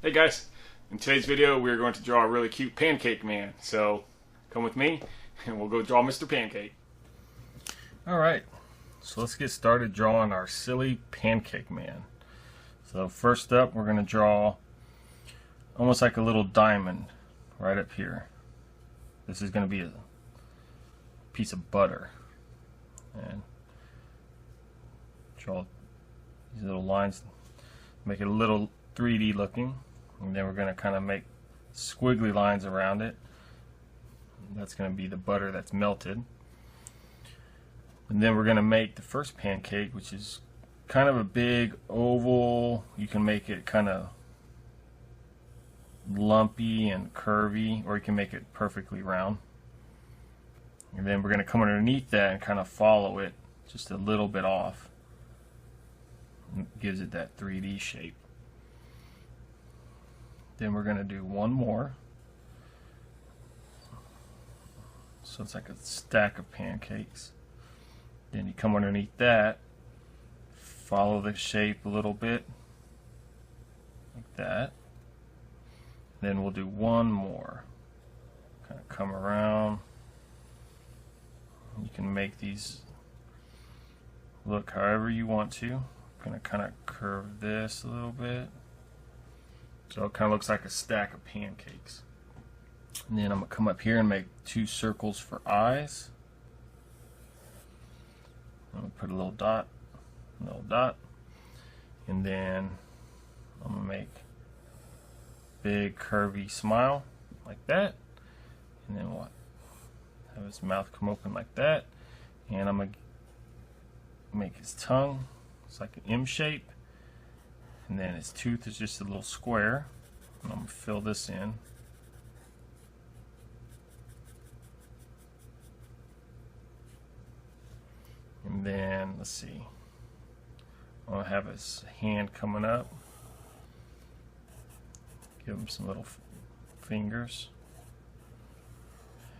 Hey guys, in today's video we're going to draw a really cute pancake man. So come with me and we'll go draw Mr. Pancake. Alright, so let's get started drawing our silly pancake man. So first up we're going to draw almost like a little diamond right up here. This is going to be a piece of butter. And draw these little lines, make it a little 3D looking. And then we're going to kind of make squiggly lines around it. That's going to be the butter that's melted. And then we're going to make the first pancake, which is kind of a big oval. You can make it kind of lumpy and curvy, or you can make it perfectly round. And then we're going to come underneath that and kind of follow it just a little bit off. It gives it that 3D shape. Then we're going to do one more. So it's like a stack of pancakes. Then you come underneath that, follow the shape a little bit, like that. Then we'll do one more. Kind of come around. You can make these look however you want to. I'm going to kind of curve this a little bit. So it kind of looks like a stack of pancakes. And then I'm going to come up here and make two circles for eyes. I'm going to put a little dot, and then I'm going to make big curvy smile like that. And then what? Have his mouth come open like that. And I'm going to make his tongue, it's like an M shape. And then his tooth is just a little square. And I'm going to fill this in. And then, let's see, I'm going to have his hand coming up. Give him some little fingers.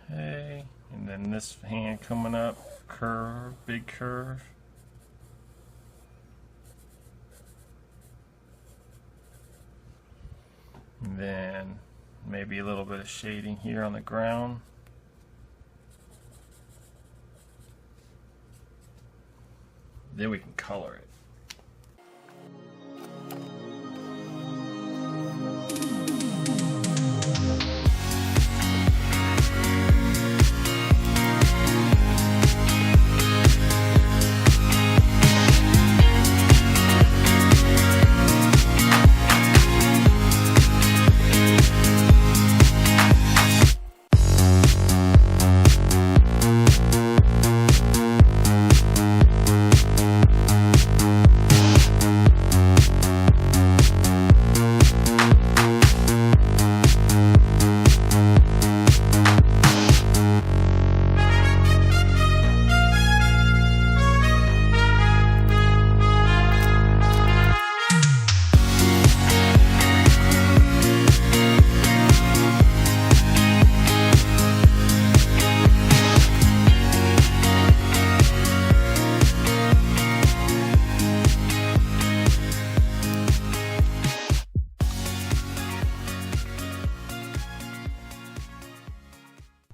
Okay. And then this hand coming up, curve, big curve. And then maybe a little bit of shading here on the ground. Then we can color it.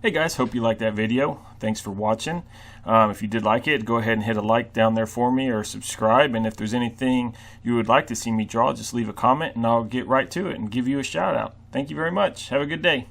Hey guys, hope you liked that video. Thanks for watching. If you did like it, go ahead and hit a like down there for me or subscribe. And if there's anything you would like to see me draw, just leave a comment and I'll get right to it and give you a shout out. Thank you very much. Have a good day.